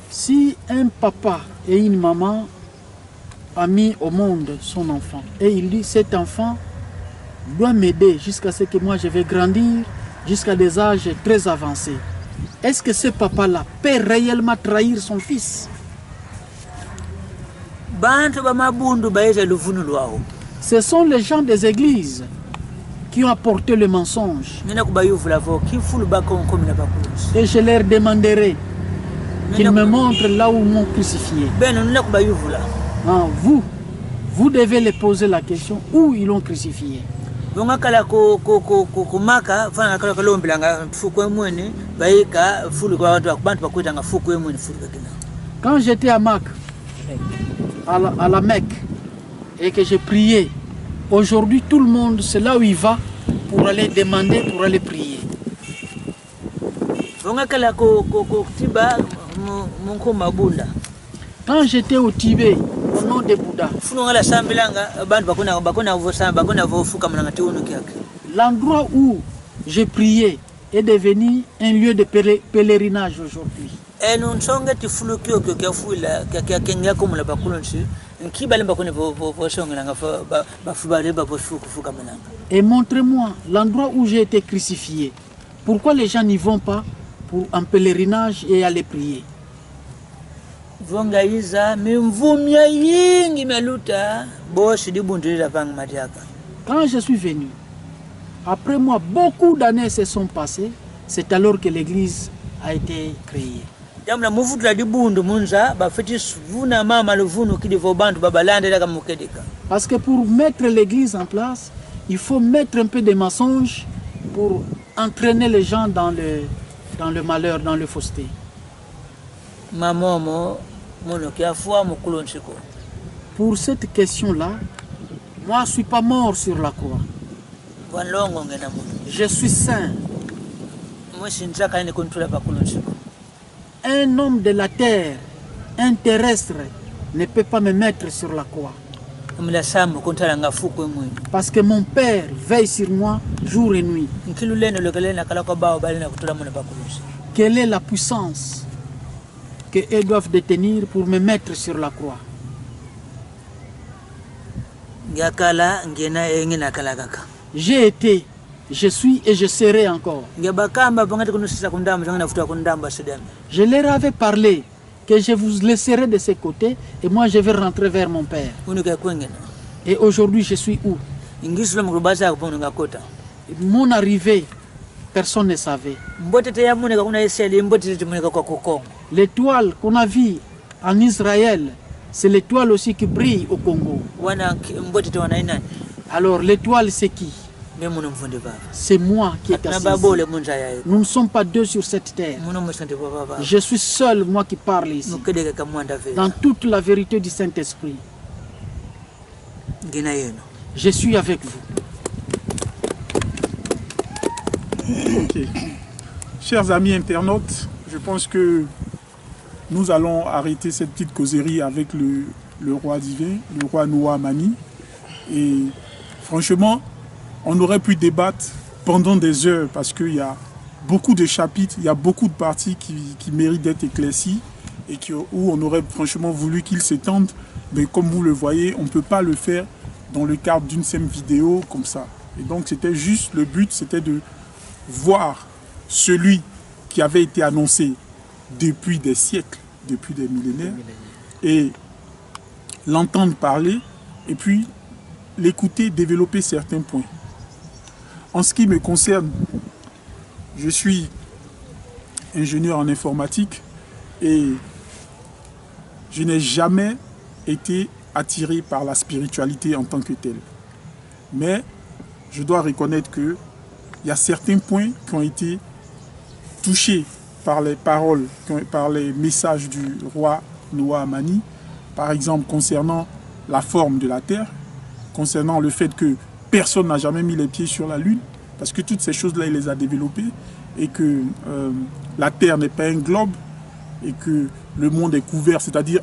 Si un papa et une maman a mis au monde son enfant et il dit cet enfant doit m'aider jusqu'à ce que moi je vais grandir jusqu'à des âges très avancés, est-ce que ce papa-là peut réellement trahir son fils? Ce sont les gens des églises qui ont apporté le mensonge. Et je leur demanderai qu'ils me montrent là où m'ont crucifié. Ah, vous devez les poser la question où ils l'ont crucifié. Quand j'étais à Mac, à la Mecque, et que j'ai prié, aujourd'hui tout le monde, c'est là où il va pour aller demander, pour aller prier. Quand j'étais au Tibet, au nom de Bouddha, l'endroit où j'ai prié est devenu un lieu de pèlerinage aujourd'hui. Et montrez-moi l'endroit où j'ai été crucifié. Pourquoi les gens n'y vont pas pour un pèlerinage et aller prier? Quand je suis venu, après moi, beaucoup d'années se sont passées, c'est alors que l'église a été créée. Parce que pour mettre l'église en place, il faut mettre un peu de mensonges pour entraîner les gens dans le malheur, dans le fausseté. Pour cette question-là, moi je ne suis pas mort sur la croix. Je suis saint. Un homme de la terre, un terrestre, ne peut pas me mettre sur la croix. Parce que mon Père veille sur moi jour et nuit. Quelle est la puissance qu'ils doivent détenir pour me mettre sur la croix? J'ai été, je suis et je serai encore. Je leur avais parlé que je vous laisserai de ce côté et moi je vais rentrer vers mon Père. Et aujourd'hui je suis où? Mon arrivée, personne ne savait. L'étoile qu'on a vue en Israël, c'est l'étoile aussi qui brille au Congo. Alors l'étoile c'est qui? C'est moi qui est assis. Nous ne sommes pas deux sur cette terre. Je suis seul, moi qui parle ici. Dans toute la vérité du Saint-Esprit. Je suis avec vous. Okay. Chers amis internautes, je pense que nous allons arrêter cette petite causerie avec le roi divin, le roi Noah Mani. Et franchement, on aurait pu débattre pendant des heures parce qu'il y a beaucoup de chapitres, il y a beaucoup de parties qui méritent d'être éclaircies et où on aurait franchement voulu qu'ils s'étendent mais comme vous le voyez, on ne peut pas le faire dans le cadre d'une simple vidéo comme ça. Et donc c'était juste, le but c'était de voir celui qui avait été annoncé depuis des siècles, depuis des millénaires, et l'entendre parler, et puis l'écouter développer certains points. En ce qui me concerne, je suis ingénieur en informatique et je n'ai jamais été attiré par la spiritualité en tant que telle. Mais je dois reconnaître qu'il y a certains points qui ont été touchés par les paroles, par les messages du roi Noah Amani, par exemple concernant la forme de la Terre, concernant le fait que personne n'a jamais mis les pieds sur la Lune, parce que toutes ces choses-là, il les a développées, et que la Terre n'est pas un globe, et que le monde est couvert, c'est-à-dire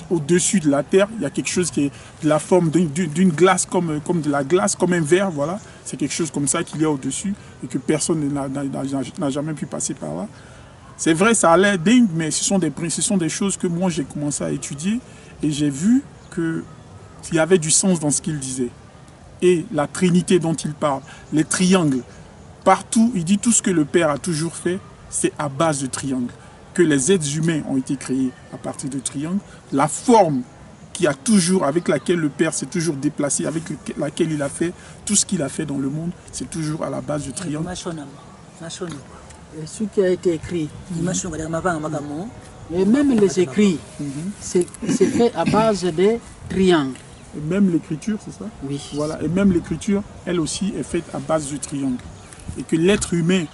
au-dessus de la Terre, il y a quelque chose qui est de la forme d'une glace, comme de la glace, comme un verre, voilà. C'est quelque chose comme ça qu'il y a au-dessus, et que personne n'a jamais pu passer par là. C'est vrai, ça a l'air dingue, mais ce sont des choses que moi j'ai commencé à étudier, et j'ai vu qu'il y avait du sens dans ce qu'il disait. Et la Trinité dont il parle, les triangles, partout, il dit tout ce que le Père a toujours fait, c'est à base de triangles. Que les êtres humains ont été créés à partir de triangles. La forme avec laquelle le Père s'est toujours déplacé, avec laquelle il a fait tout ce qu'il a fait dans le monde, c'est toujours à la base de triangles. Et ce qui a été écrit, et même les écrits, c'est fait à base de triangles. Et même l'écriture, c'est ça? Oui. Voilà. Et même l'écriture, elle aussi, est faite à base de triangles. Et que l'être humain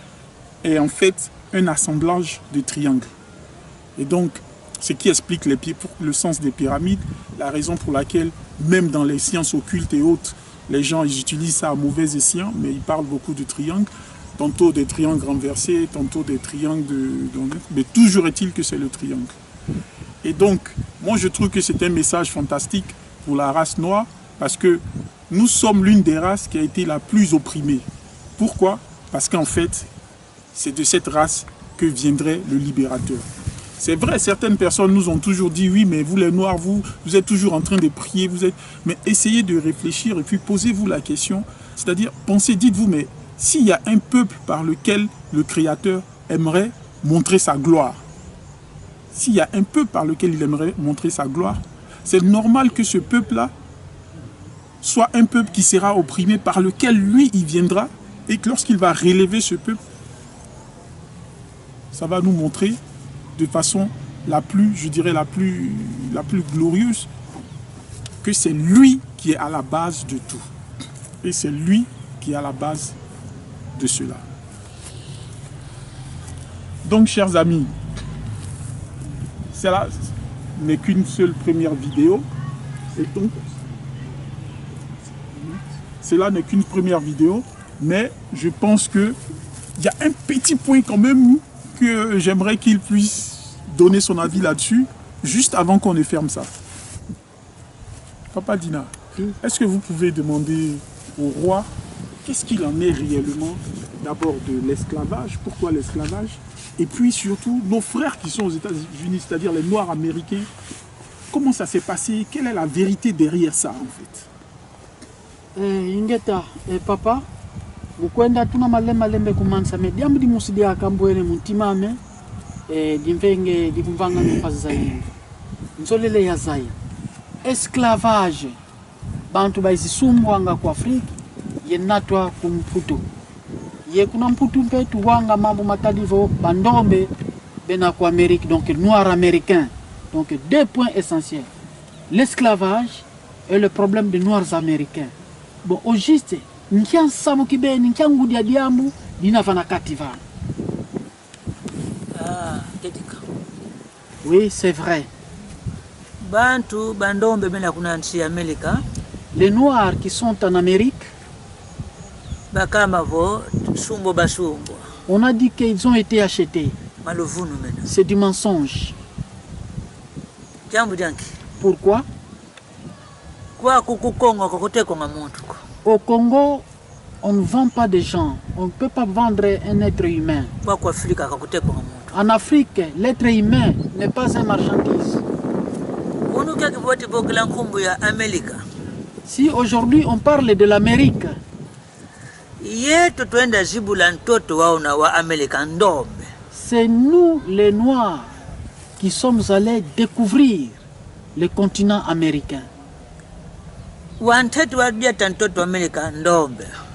est en fait un assemblage de triangles. Et donc, ce qui explique le sens des pyramides, la raison pour laquelle, même dans les sciences occultes et autres, les gens ils utilisent ça à mauvais escient, mais ils parlent beaucoup de triangles. Tantôt des triangles renversés, tantôt des triangles mais toujours est-il que c'est le triangle. Et donc, moi je trouve que c'est un message fantastique pour la race noire, parce que nous sommes l'une des races qui a été la plus opprimée. Pourquoi? Parce qu'en fait, c'est de cette race que viendrait le libérateur. C'est vrai, certaines personnes nous ont toujours dit, oui, mais vous les Noirs, vous êtes toujours en train de prier, mais essayez de réfléchir et puis posez-vous la question, c'est-à-dire, pensez, dites-vous, mais s'il y a un peuple par lequel le Créateur aimerait montrer sa gloire, s'il y a un peuple par lequel il aimerait montrer sa gloire, c'est normal que ce peuple-là soit un peuple qui sera opprimé, par lequel lui, il viendra, et que lorsqu'il va relever ce peuple, ça va nous montrer de façon la plus, je dirais, la plus glorieuse, que c'est lui qui est à la base de tout. Et c'est lui qui est à la base de cela. Donc, chers amis, cela n'est qu'une seule première vidéo. Et donc, cela n'est qu'une première vidéo, mais je pense qu'il y a un petit point quand même que j'aimerais qu'il puisse donner son avis là-dessus, juste avant qu'on ne ferme ça. Papa Dina, est-ce que vous pouvez demander au roi qu'est-ce qu'il en est réellement, d'abord de l'esclavage, pourquoi l'esclavage, et puis surtout nos frères qui sont aux États-Unis, c'est-à-dire les Noirs américains, comment ça s'est passé, quelle est la vérité derrière ça en fait? Ingeta, papa, ukwenda tuna malembe kumansa me diambu di musidi akambwene muntimame dimvenge dikumvanga nfazi zayi nsolele ya zayi esclavage bantu baisisumbwanga ku Afrika yenatwa kumputu ye kuna mputu mpetu wanga mambo matalivo bandombe bena ku Amérique, donc noir américain. Donc 2 points essentiels, l'esclavage et le problème des noirs américains. Bon, au juste, nkian samu kibeni nkian ngudi ya diambu dinavana kativana. Ah, Kedika. Oui, c'est vrai. Bantu bandombe bena kuna nchi ya Amerika. Les noirs qui sont en Amérique, bakamavo sumbo basumbo. On a dit qu'ils ont été achetés. Malovunu mena. C'est du mensonge. Jambu janki. Pourquoi? Kwa kukukongo kokotekwa ngamuntu. Au Congo, on ne vend pas des gens. On ne peut pas vendre un être humain. En Afrique, l'être humain n'est pas une marchandise. Si aujourd'hui on parle de l'Amérique, c'est nous les Noirs qui sommes allés découvrir le continent américain.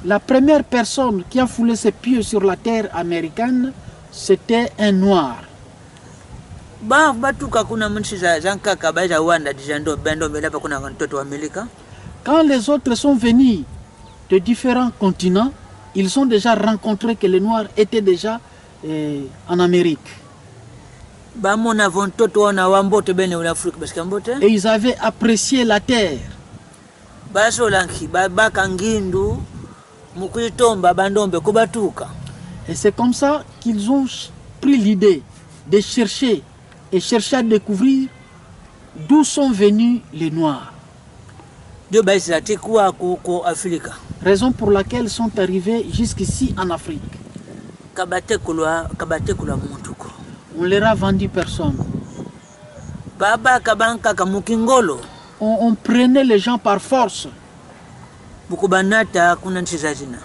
La première personne qui a foulé ses pieds sur la terre américaine, c'était un Noir. Quand les autres sont venus de différents continents, ils ont déjà rencontré que les Noirs étaient déjà en Amérique. Et ils avaient apprécié la terre. Et c'est comme ça qu'ils ont pris l'idée de chercher et chercher à découvrir d'où sont venus les Noirs. Raison pour laquelle ils sont arrivés jusqu'ici en Afrique. On leur a vendu personne. On prenait les gens par force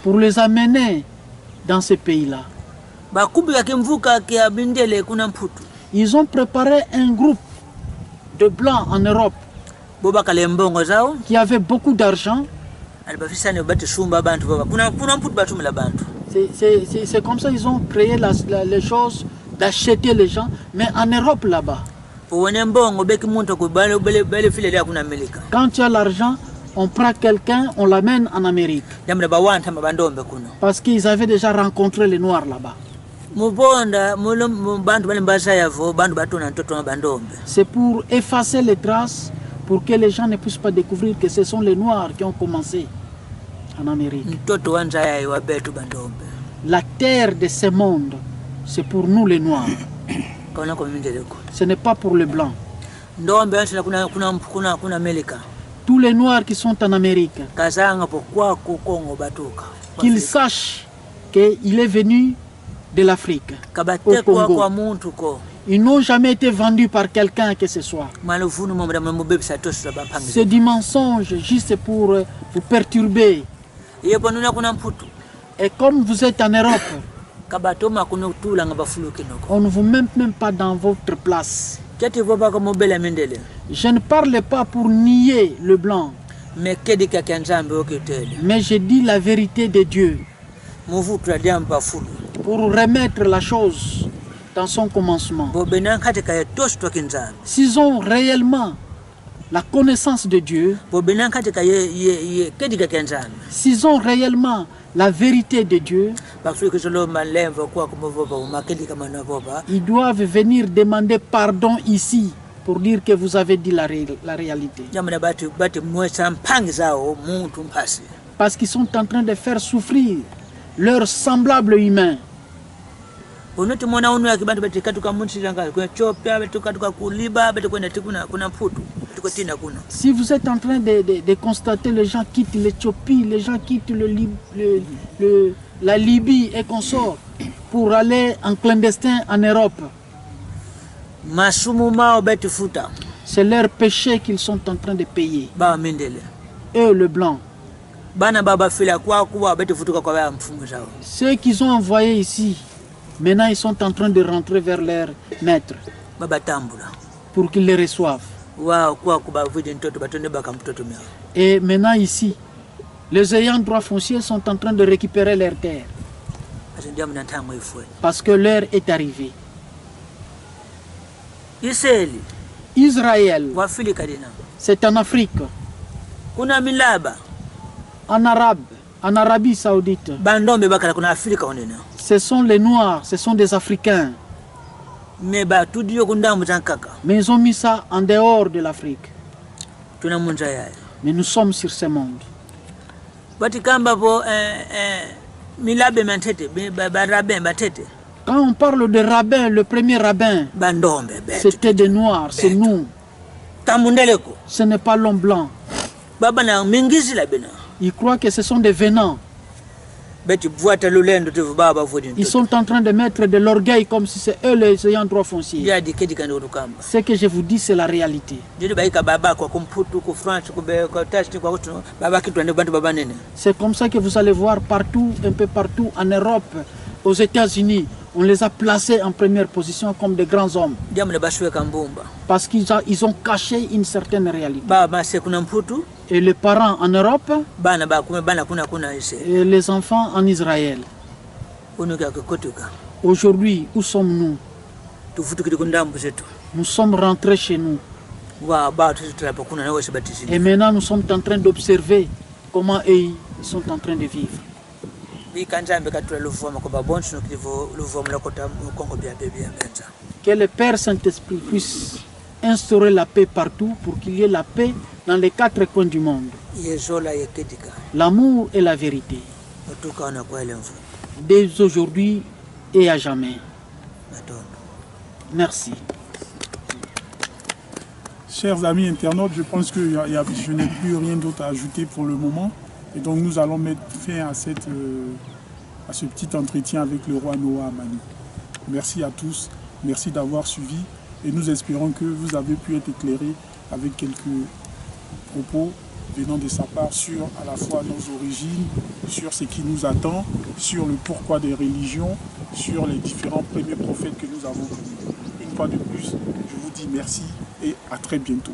pour les amener dans ce pays-là. Ils ont préparé un groupe de blancs en Europe qui avait beaucoup d'argent. C'est comme ça qu'ils ont créé les choses d'acheter les gens, mais en Europe là-bas. Quand tu as l'argent, on prend quelqu'un, on l'amène en Amérique. Parce qu'ils avaient déjà rencontré les Noirs là-bas. C'est pour effacer les traces, pour que les gens ne puissent pas découvrir que ce sont les Noirs qui ont commencé en Amérique. La terre de ce monde, c'est pour nous les Noirs. Ce n'est pas pour les Blancs. Tous les Noirs qui sont en Amérique, qu'ils sachent qu'il est venu de l'Afrique, au Congo. Ils n'ont jamais été vendus par quelqu'un que ce soit. C'est du mensonge juste pour vous perturber. Et comme vous êtes en Europe, on ne vous met même pas dans votre place. Je ne parle pas pour nier le blanc, mais je dis la vérité de Dieu pour remettre la chose dans son commencement. S'ils ont réellement la connaissance de Dieu, s'ils ont réellement la vérité de Dieu, ils doivent venir demander pardon ici pour dire que vous avez dit la réalité. Parce qu'ils sont en train de faire souffrir leurs semblables humains. Si vous êtes en train de constater les gens quittent l'Éthiopie, les gens quittent la Libye et consorts pour aller en clandestin en Europe, c'est leur péché qu'ils sont en train de payer. Eux, le blanc. Ceux qu'ils ont envoyés ici, maintenant ils sont en train de rentrer vers leur maître pour qu'ils les reçoivent. Et maintenant ici, les ayants droit foncier sont en train de récupérer leurs terres parce que l'heure est arrivée. Israël, c'est en Afrique, en Arabe, en Arabie Saoudite. Ce sont les Noirs, ce sont des Africains. Mais ils ont mis ça en dehors de l'Afrique. Mais nous sommes sur ce monde. Quand on parle de rabbin, le premier rabbin, c'était des Noirs, c'est nous. Ce n'est pas l'homme blanc. Ils croient que ce sont des venants. Ils sont en train de mettre de l'orgueil comme si c'est eux les ayants droit foncier. Ce que je vous dis, c'est la réalité. C'est comme ça que vous allez voir partout, un peu partout en Europe, aux États-Unis. On les a placés en première position comme des grands hommes. Parce qu'ils ont caché une certaine réalité. Et les parents en Europe et les enfants en Israël. Aujourd'hui, où sommes-nous? Nous sommes rentrés chez nous. Et maintenant, nous sommes en train d'observer comment ils sont en train de vivre. Que le Père Saint-Esprit puisse instaurer la paix partout pour qu'il y ait la paix dans les 4 coins du monde. L'amour et la vérité. Dès aujourd'hui et à jamais. Merci. Chers amis internautes, je pense que je n'ai plus rien d'autre à ajouter pour le moment. Et donc nous allons mettre fin à ce petit entretien avec le roi Noah Amani. Merci à tous, merci d'avoir suivi et nous espérons que vous avez pu être éclairés avec quelques propos venant de sa part sur à la fois nos origines, sur ce qui nous attend, sur le pourquoi des religions, sur les différents premiers prophètes que nous avons connus. Une fois de plus, je vous dis merci et à très bientôt.